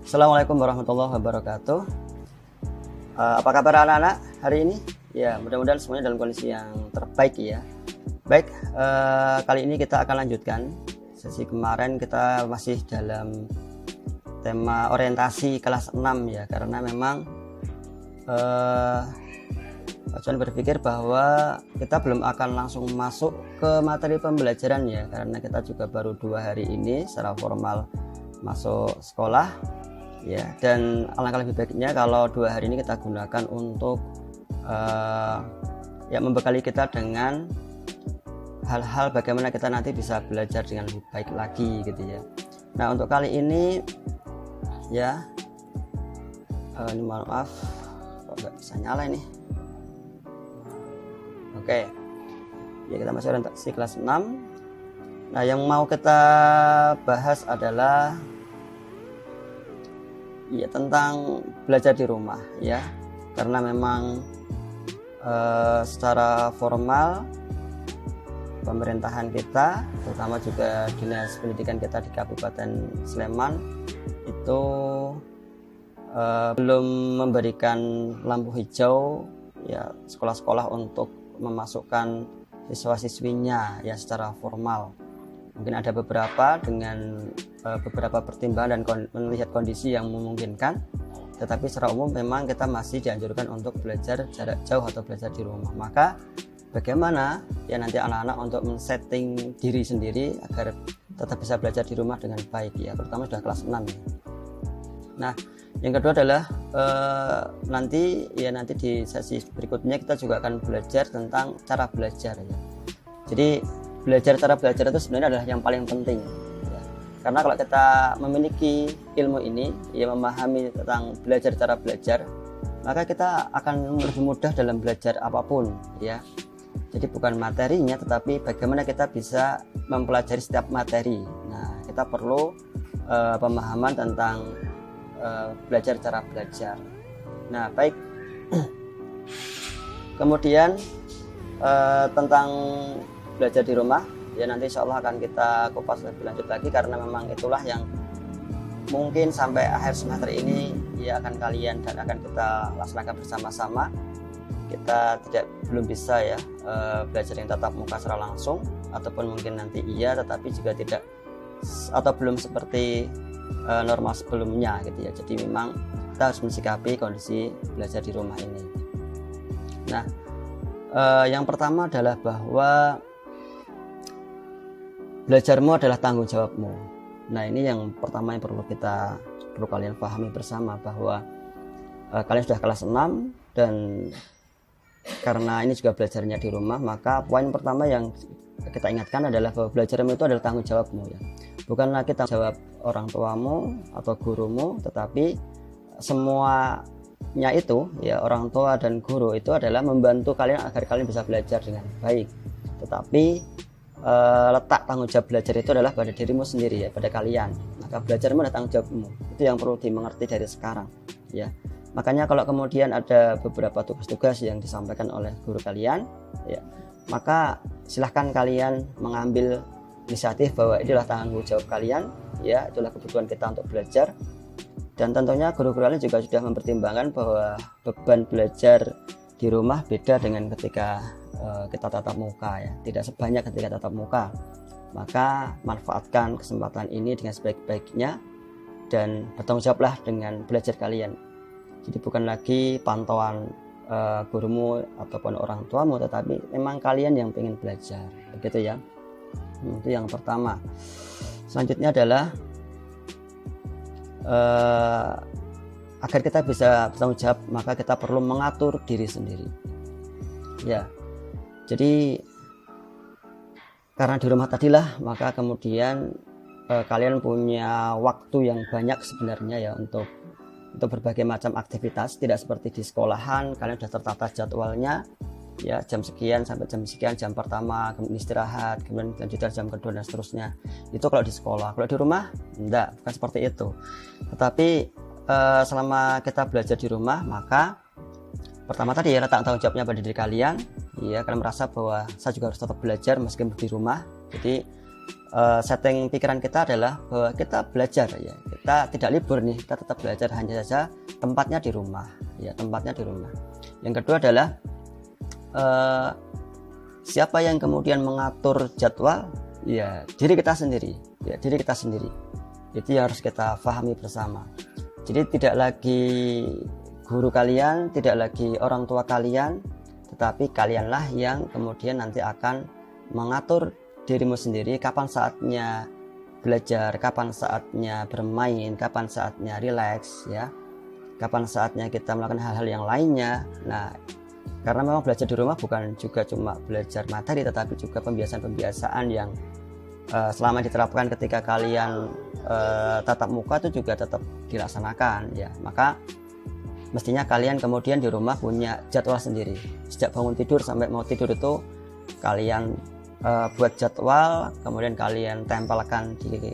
Assalamualaikum warahmatullahi wabarakatuh. Apa kabar anak-anak hari ini? Ya, mudah-mudahan semuanya dalam kondisi yang terbaik ya. Baik, kali ini kita akan lanjutkan sesi kemarin. Kita masih dalam tema orientasi kelas 6 ya, karena memang Pak berpikir bahwa kita belum akan langsung masuk ke materi pembelajaran ya, karena kita juga baru 2 hari ini secara formal masuk sekolah ya, dan alangkah lebih baiknya kalau 2 hari ini kita gunakan untuk membekali kita dengan hal-hal bagaimana kita nanti bisa belajar dengan lebih baik lagi gitu ya. Nah, untuk kali ini ya, ini maaf kok nggak bisa nyala ini. Oke ya, kita masih orientasi kelas 6. Nah, yang mau kita bahas adalah ya tentang belajar di rumah ya, karena memang secara formal pemerintahan kita, terutama juga dinas pendidikan kita di Kabupaten Sleman itu belum memberikan lampu hijau ya sekolah-sekolah untuk memasukkan siswa-siswinya ya secara formal. Mungkin ada beberapa dengan beberapa pertimbangan dan melihat kondisi yang memungkinkan, tetapi secara umum memang kita masih dianjurkan untuk belajar jarak jauh atau belajar di rumah. Maka bagaimana ya nanti anak-anak untuk men-setting diri sendiri agar tetap bisa belajar di rumah dengan baik ya, terutama sudah kelas 6 ya. Nah, yang kedua adalah nanti di sesi berikutnya kita juga akan belajar tentang cara belajar ya. Jadi cara belajar itu sebenarnya adalah yang paling penting ya. Karena kalau kita memiliki ilmu ini ya, memahami tentang cara belajar, maka kita akan lebih mudah dalam belajar apapun ya. Jadi bukan materinya, tetapi bagaimana kita bisa mempelajari setiap materi. Nah, kita perlu pemahaman tentang cara belajar. Nah, baik. Kemudian tentang belajar di rumah ya, nanti insya Allah akan kita kupas lebih lanjut lagi, karena memang itulah yang mungkin sampai akhir semester ini ya akan kalian dan akan kita laksanakan bersama-sama. Kita belum bisa ya belajar yang tatap muka secara langsung, ataupun mungkin nanti iya tetapi juga tidak atau belum seperti normal sebelumnya gitu ya. Jadi memang kita harus mensikapi kondisi belajar di rumah ini. Nah, yang pertama adalah bahwa belajarmu adalah tanggung jawabmu. Nah, ini yang pertama yang perlu kalian pahami bersama, bahwa kalian sudah kelas 6 dan karena ini juga belajarnya di rumah, maka poin pertama yang kita ingatkan adalah bahwa belajarmu itu adalah tanggung jawabmu ya. Bukan lagi tanggung jawab orang tuamu atau gurumu, tetapi semuanya itu ya, orang tua dan guru itu adalah membantu kalian agar kalian bisa belajar dengan baik. Tetapi letak tanggung jawab belajar itu adalah pada dirimu sendiri ya, pada kalian. Maka belajarmu adalah tanggung jawabmu. Itu yang perlu dimengerti dari sekarang ya. Makanya kalau kemudian ada beberapa tugas-tugas yang disampaikan oleh guru kalian ya, maka silahkan kalian mengambil inisiatif bahwa inilah tanggung jawab kalian ya, itulah kebutuhan kita untuk belajar. Dan tentunya guru-guru kalian juga sudah mempertimbangkan bahwa beban belajar di rumah beda dengan ketika kita tatap muka ya, tidak sebanyak ketika tatap muka. Maka manfaatkan kesempatan ini dengan sebaik-baiknya dan bertanggung jawablah dengan belajar kalian. Jadi bukan lagi pantauan gurumu ataupun orang tuamu, tetapi memang kalian yang ingin belajar, begitu ya. Itu yang pertama. Selanjutnya adalah agar kita bisa bertanggung jawab, maka kita perlu mengatur diri sendiri ya. Jadi karena di rumah tadilah, maka kemudian kalian punya waktu yang banyak sebenarnya ya untuk berbagai macam aktivitas. Tidak seperti di sekolahan, kalian sudah tertata jadwalnya ya, jam sekian sampai jam sekian, jam pertama, kemudian istirahat, kemudian lanjutkan jam kedua dan seterusnya. Itu kalau di sekolah. Kalau di rumah enggak, bukan seperti itu. Tetapi selama kita belajar di rumah, maka pertama tadi ya, letak tanggung jawabnya pada diri kalian ya. Kalian merasa bahwa saya juga harus tetap belajar meskipun di rumah. Jadi setting pikiran kita adalah bahwa kita belajar ya, kita tidak libur nih, kita tetap belajar, hanya saja tempatnya di rumah ya, tempatnya di rumah. Yang kedua adalah siapa yang kemudian mengatur jadwal? Ya, diri kita sendiri ya, diri kita sendiri. Itu yang harus kita pahami bersama. Jadi tidak lagi guru kalian, tidak lagi orang tua kalian, tetapi kalianlah yang kemudian nanti akan mengatur dirimu sendiri, kapan saatnya belajar, kapan saatnya bermain, kapan saatnya rileks ya, kapan saatnya kita melakukan hal-hal yang lainnya. Nah, karena memang belajar di rumah bukan juga cuma belajar materi, tetapi juga pembiasaan-pembiasaan yang selama diterapkan ketika kalian tatap muka itu juga tetap dilaksanakan ya. Maka mestinya kalian kemudian di rumah punya jadwal sendiri, sejak bangun tidur sampai mau tidur itu kalian buat jadwal, kemudian kalian tempelkan di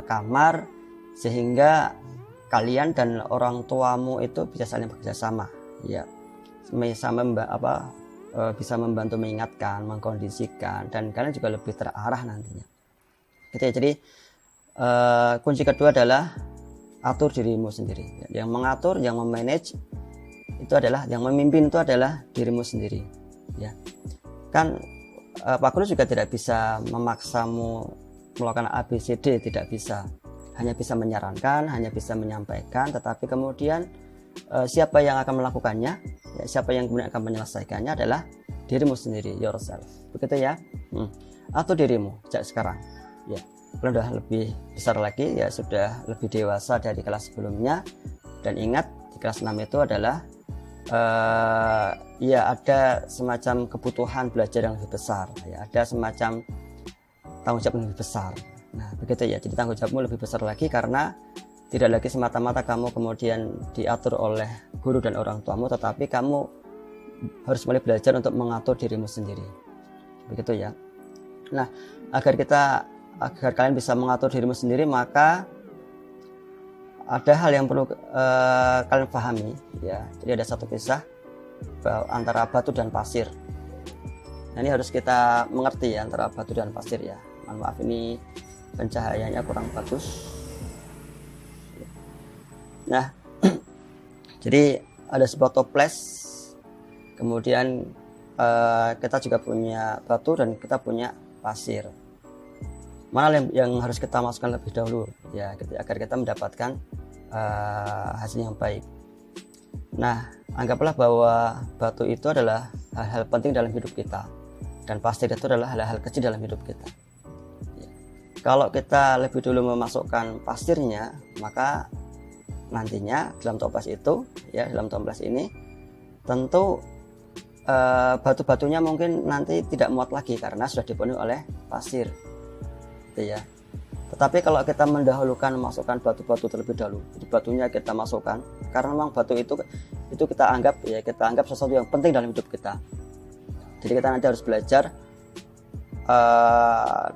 kamar, sehingga kalian dan orang tuamu itu bisa saling bekerjasama ya, bisa membantu mengingatkan, mengkondisikan, dan kalian juga lebih terarah nantinya gitu ya. Jadi kunci kedua adalah atur dirimu sendiri. Yang mengatur, yang memanage itu adalah, yang memimpin itu adalah dirimu sendiri ya. Kan Pak Guru juga tidak bisa memaksamu melakukan ABCD, tidak bisa. Hanya bisa menyarankan, hanya bisa menyampaikan, tetapi kemudian siapa yang akan melakukannya ya, siapa yang kemudian akan menyelesaikannya adalah dirimu sendiri, yourself. Begitu ya. Atur dirimu sejak sekarang ya. Kalau sudah lebih besar lagi ya, sudah lebih dewasa dari kelas sebelumnya, dan ingat di kelas 6 itu adalah ya ada semacam kebutuhan belajar yang lebih besar ya, ada semacam tanggung jawab yang lebih besar. Nah begitu ya, jadi tanggung jawabmu lebih besar lagi, karena tidak lagi semata-mata kamu kemudian diatur oleh guru dan orang tuamu, tetapi kamu harus mulai belajar untuk mengatur dirimu sendiri, begitu ya. Nah agar kalian bisa mengatur dirimu sendiri, maka ada hal yang perlu kalian pahami ya. Jadi ada satu kisah antara batu dan pasir. Nah, ini harus kita mengerti ya, antara batu dan pasir ya. Mohon maaf, ini pencahayaannya kurang bagus. Nah jadi ada sebuah toples, kemudian kita juga punya batu dan kita punya pasir. Mana yang harus kita masukkan lebih dahulu ya, gitu, agar kita mendapatkan hasil yang baik. Nah, anggaplah bahwa batu itu adalah hal-hal penting dalam hidup kita, dan pasir itu adalah hal-hal kecil dalam hidup kita ya. Kalau kita lebih dulu memasukkan pasirnya, maka nantinya dalam toples itu ya, dalam toples ini tentu batu-batunya mungkin nanti tidak muat lagi karena sudah dipenuhi oleh pasir gitu ya. Tetapi kalau kita mendahulukan memasukkan batu-batu terlebih dahulu, jadi batunya kita masukkan, karena memang batu itu kita anggap sesuatu yang penting dalam hidup kita. Jadi kita nanti harus belajar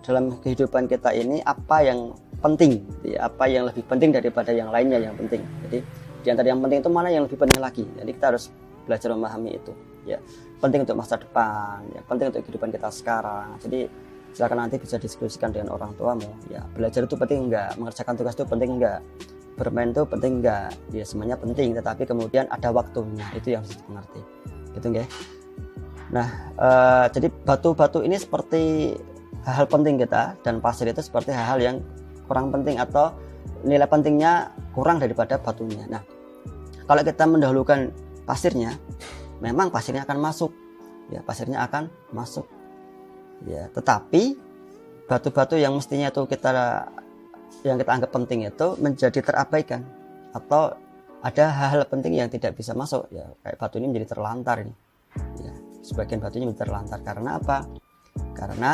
dalam kehidupan kita ini apa yang penting ya, apa yang lebih penting daripada yang lainnya yang penting. Jadi di antara yang penting itu mana yang lebih penting lagi. Jadi kita harus belajar memahami itu ya. Penting untuk masa depan ya, penting untuk kehidupan kita sekarang. Jadi silakan nanti bisa diskusikan dengan orang tuamu ya. Belajar itu penting enggak, mengerjakan tugas itu penting enggak, bermain itu penting enggak ya, semuanya penting, tetapi kemudian ada waktunya, itu yang harus dimengerti gitu nggih. Nah jadi batu-batu ini seperti hal-hal penting kita, dan pasir itu seperti hal-hal yang kurang penting atau nilai pentingnya kurang daripada batunya. Nah kalau kita mendahulukan pasirnya, memang pasirnya akan masuk ya, pasirnya akan masuk ya, tetapi batu-batu yang mestinya itu yang kita anggap penting itu menjadi terabaikan, atau ada hal-hal penting yang tidak bisa masuk ya, kayak batu ini menjadi terlantar ini ya, sebagian batunya menjadi terlantar. Karena apa? Karena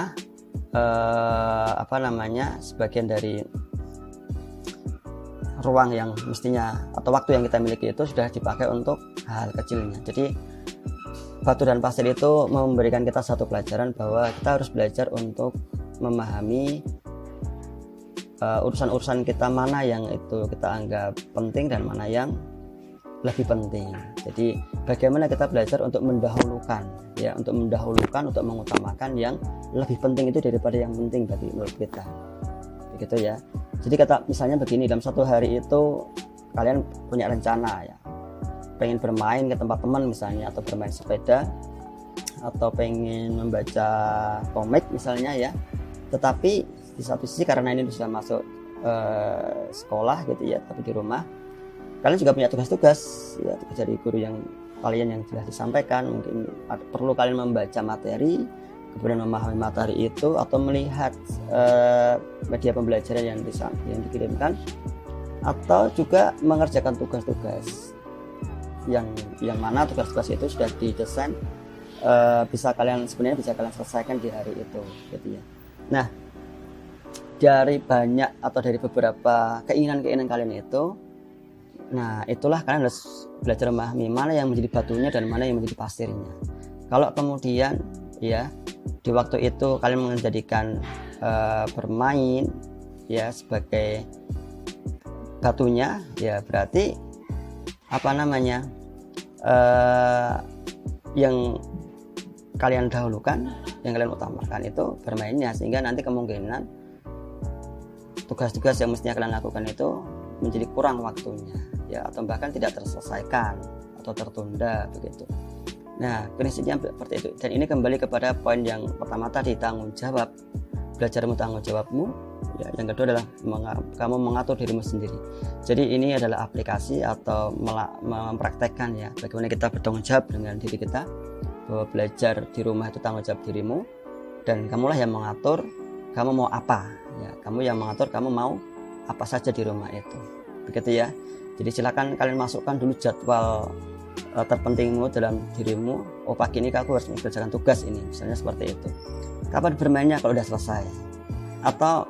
sebagian dari ruang yang mestinya atau waktu yang kita miliki itu sudah dipakai untuk hal kecilnya. Jadi batu dan pasir itu memberikan kita satu pelajaran bahwa kita harus belajar untuk memahami urusan-urusan kita, mana yang itu kita anggap penting dan mana yang lebih penting. Jadi bagaimana kita belajar untuk mendahulukan, ya, untuk mengutamakan yang lebih penting itu daripada yang penting bagi menurut kita, begitu ya. Jadi kata misalnya begini, dalam satu hari itu kalian punya rencana ya, pengen bermain ke tempat teman misalnya, atau bermain sepeda, atau pengen membaca komik misalnya ya. Tetapi di satu sisi karena ini sudah masuk sekolah gitu ya, tapi di rumah kalian juga punya tugas-tugas ya, dari guru yang sudah disampaikan. Mungkin perlu kalian membaca materi, kemudian memahami materi itu, atau melihat media pembelajaran yang dikirimkan, atau juga mengerjakan tugas-tugas yang mana tugas-tugas itu sudah didesain bisa kalian selesaikan di hari itu gitu ya. Nah, dari banyak atau dari beberapa keinginan kalian itu, nah itulah kalian harus belajar memahami mana yang menjadi batunya dan mana yang menjadi pasirnya. Kalau kemudian ya di waktu itu kalian menjadikan bermain ya sebagai batunya, ya berarti yang kalian dahulukan, yang kalian utamakan itu bermainnya, sehingga nanti kemungkinan tugas-tugas yang mestinya kalian lakukan itu menjadi kurang waktunya ya, atau bahkan tidak terselesaikan atau tertunda begitu. Nah, prinsipnya seperti itu. Dan ini kembali kepada poin yang pertama tadi, tanggung jawab. Belajarmu tanggung jawabmu ya. Yang kedua adalah kamu mengatur dirimu sendiri. Jadi ini adalah aplikasi atau mempraktekkan ya, bagaimana kita bertanggung jawab dengan diri kita, bahwa belajar di rumah itu tanggung jawab dirimu, dan kamulah yang mengatur kamu mau apa ya, kamu yang mengatur kamu mau apa saja di rumah itu, begitu ya. Jadi silakan kalian masukkan dulu jadwal terpentingmu dalam dirimu. Oh, pagi ini aku harus mengerjakan tugas ini, misalnya seperti itu. Kapan bermainnya kalau udah selesai, atau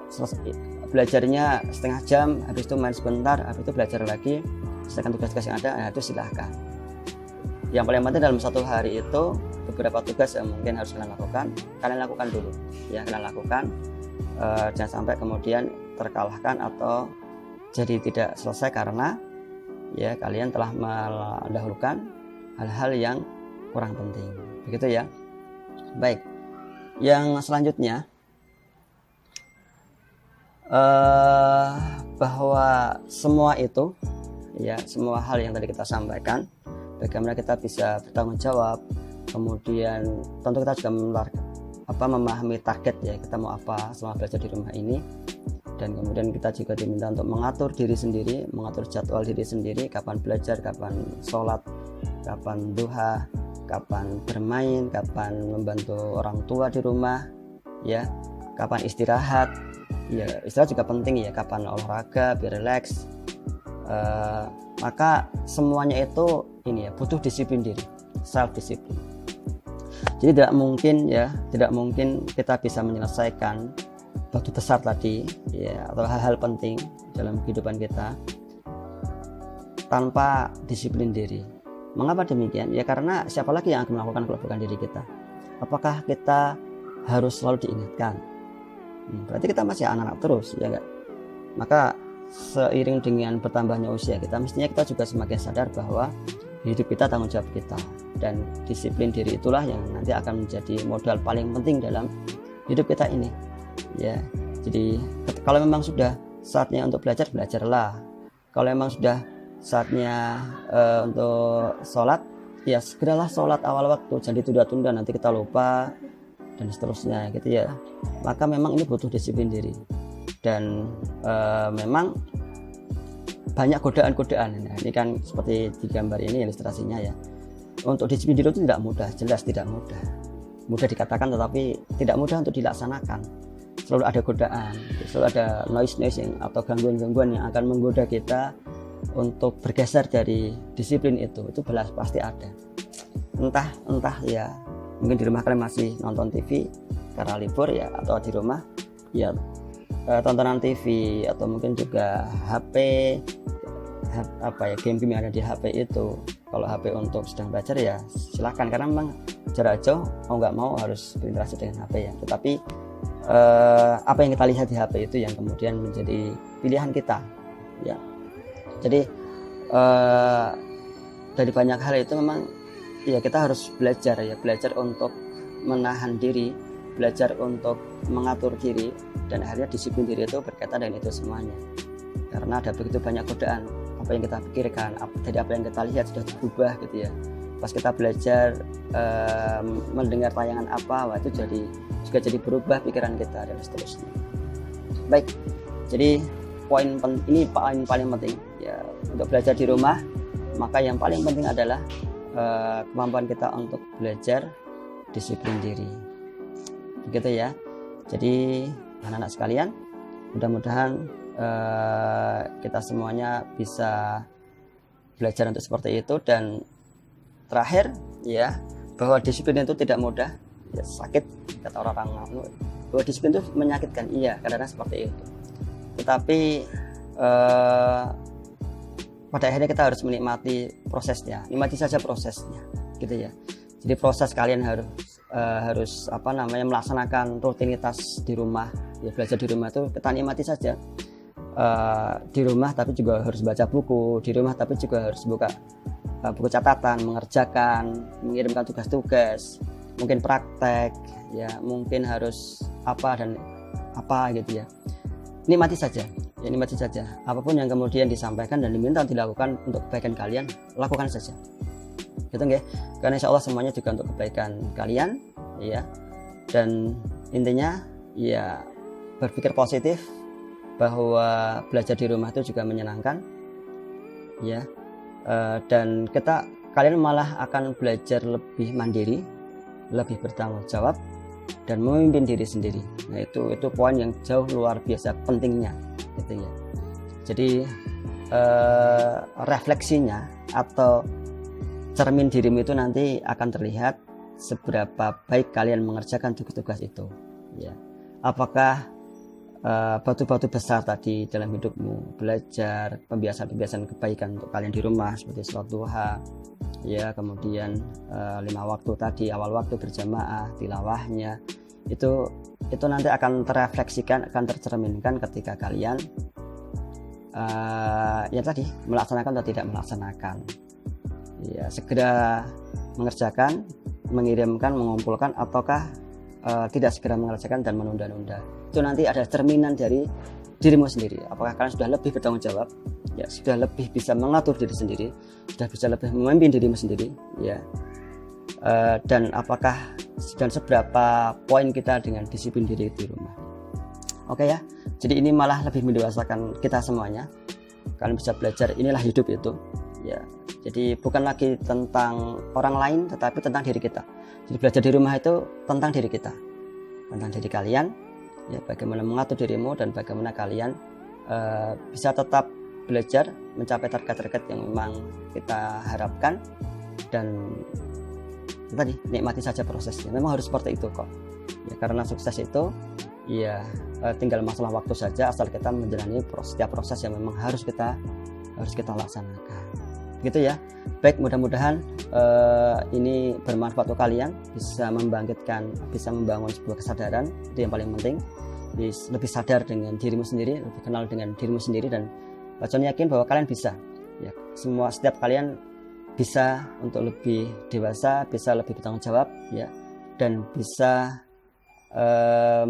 belajarnya setengah jam, habis itu main sebentar, habis itu belajar lagi, selesaikan tugas-tugas yang ada, nah itu silahkan. Yang paling penting dalam satu hari itu beberapa tugas yang mungkin harus kalian lakukan dulu ya, kalian lakukan, jangan sampai kemudian terkalahkan atau jadi tidak selesai karena ya kalian telah mendahulukan hal-hal yang kurang penting, begitu ya. Baik, yang selanjutnya bahwa semua itu ya, semua hal yang tadi kita sampaikan, bagaimana kita bisa bertanggung jawab, kemudian tentu kita juga memahami target ya, kita mau apa selama belajar di rumah ini. Dan kemudian kita juga diminta untuk mengatur diri sendiri, mengatur jadwal diri sendiri, kapan belajar, kapan sholat, kapan duha, kapan bermain, kapan membantu orang tua di rumah ya, kapan istirahat ya, istirahat juga penting ya, kapan olahraga biar relax. Maka semuanya itu ini ya, butuh disiplin diri, self disiplin. Jadi tidak mungkin kita bisa menyelesaikan batu besar tadi ya, atau hal-hal penting dalam kehidupan kita tanpa disiplin diri. Mengapa demikian? Ya karena siapa lagi yang akan melakukan kalau bukan diri kita? Apakah kita harus selalu diingatkan? Berarti kita masih anak-anak terus ya enggak? Maka seiring dengan bertambahnya usia kita, mestinya kita juga semakin sadar bahwa hidup kita tanggung jawab kita, dan disiplin diri itulah yang nanti akan menjadi modal paling penting dalam hidup kita ini ya. Jadi kalau memang sudah saatnya untuk belajar, belajarlah. Kalau memang sudah saatnya untuk sholat, ya segeralah sholat awal waktu, jangan ditunda-tunda, nanti kita lupa dan seterusnya gitu ya. Maka memang ini butuh disiplin diri, dan memang banyak godaan-godaan. Nah, ini kan seperti di gambar ini ilustrasinya ya. Untuk disiplin diri itu tidak mudah, jelas tidak mudah. Mudah dikatakan tetapi tidak mudah untuk dilaksanakan. Selalu ada godaan, selalu ada noise yang atau gangguan-gangguan yang akan menggoda kita untuk bergeser dari disiplin itu pasti ada. Entah ya, mungkin di rumah kalian masih nonton TV karena libur ya, atau di rumah ya tontonan TV, atau mungkin juga HP game-game yang ada di HP itu. Kalau HP untuk sedang belajar ya silakan, karena memang jarak jauh mau nggak mau harus berinteraksi dengan HP ya. Tetapi apa yang kita lihat di HP itu yang kemudian menjadi pilihan kita ya. Jadi dari banyak hal itu memang ya kita harus belajar untuk menahan diri, belajar untuk mengatur diri, dan akhirnya disiplin diri itu berkaitan dengan itu semuanya. Karena ada begitu banyak godaan, apa yang kita pikirkan, dari apa yang kita lihat sudah berubah gitu ya. Pas kita belajar mendengar tayangan apa, itu juga jadi berubah pikiran kita dan seterusnya. Baik, jadi ini poin paling penting ya untuk belajar di rumah. Maka yang paling penting adalah kemampuan kita untuk belajar disiplin diri, begitu ya. Jadi anak-anak sekalian, mudah-mudahan kita semuanya bisa belajar untuk seperti itu. Dan terakhir ya, bahwa disiplin itu tidak mudah ya, sakit kata orang-orang, bahwa disiplin itu menyakitkan, iya kadang-kadang seperti itu. Tetapi pada akhirnya kita harus menikmati prosesnya, nikmati saja prosesnya, gitu ya. Jadi proses kalian harus melaksanakan rutinitas di rumah, ya belajar di rumah itu kita nikmati saja. Di rumah tapi juga harus baca buku, di rumah tapi juga harus buka buku catatan, mengerjakan, mengirimkan tugas-tugas, mungkin praktek, ya mungkin harus apa dan apa gitu ya. Nikmati saja. Ya, nikmati saja. Apapun yang kemudian disampaikan dan diminta dilakukan untuk kebaikan kalian, lakukan saja. Gitu nggih? Karena insya Allah semuanya juga untuk kebaikan kalian, ya. Dan intinya ya berpikir positif bahwa belajar di rumah itu juga menyenangkan, ya. Dan kalian malah akan belajar lebih mandiri, lebih bertanggung jawab, dan memimpin diri sendiri. Nah itu poin yang jauh luar biasa pentingnya, gitu ya. Jadi refleksinya atau cermin dirimu itu nanti akan terlihat seberapa baik kalian mengerjakan tugas-tugas itu, ya. Apakah batu-batu besar tadi dalam hidupmu, belajar pembiasaan-pembiasaan kebaikan untuk kalian di rumah seperti sholat duha, ya, kemudian 5 waktu tadi, awal waktu berjamaah, tilawahnya, itu nanti akan terefleksikan, akan tercerminkan ketika kalian ya tadi melaksanakan atau tidak melaksanakan, ya segera mengerjakan, mengirimkan, mengumpulkan, ataukah tidak segera mengerjakan dan menunda-nunda. Itu nanti ada cerminan dari dirimu sendiri. Apakah kalian sudah lebih bertanggung jawab, ya sudah lebih bisa mengatur diri sendiri, sudah bisa lebih memimpin dirimu sendiri, ya, dan seberapa poin kita dengan disiplin diri di rumah. Oke ya, jadi ini malah lebih mendewasakan kita semuanya. Kalian bisa belajar, inilah hidup itu, ya. Jadi bukan lagi tentang orang lain, tetapi tentang diri kita. Jadi belajar di rumah itu tentang diri kita, tentang diri kalian, ya, bagaimana mengatur dirimu dan bagaimana kalian bisa tetap belajar mencapai target-target yang memang kita harapkan. Dan tadi nikmati saja prosesnya. Memang harus seperti itu kok, ya, karena sukses itu ya tinggal masalah waktu saja, asal kita menjalani setiap proses yang memang harus kita laksanakan, gitu ya. Baik, mudah-mudahan ini bermanfaat untuk kalian, bisa membangkitkan, bisa membangun sebuah kesadaran. Itu yang paling penting, lebih sadar dengan dirimu sendiri, lebih kenal dengan dirimu sendiri, dan Bacon yakin bahwa kalian bisa, ya, setiap kalian bisa untuk lebih dewasa, bisa lebih bertanggung jawab, ya, dan bisa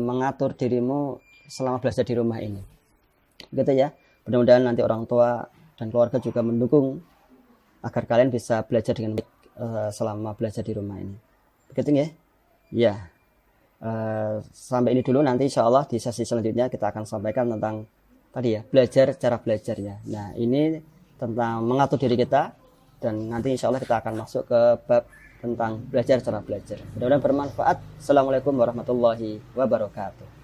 mengatur dirimu selama belajar di rumah ini, gitu ya. Mudah-mudahan nanti orang tua dan keluarga juga mendukung agar kalian bisa belajar dengan baik selama belajar di rumah ini, begitu ya. Ya, sampai ini dulu. Nanti insya Allah di sesi selanjutnya kita akan sampaikan tentang tadi ya, cara belajar ya. Nah, ini tentang mengatur diri kita, dan nanti insya Allah kita akan masuk ke bab tentang cara belajar. Mudah-mudahan bermanfaat. Assalamualaikum warahmatullahi wabarakatuh.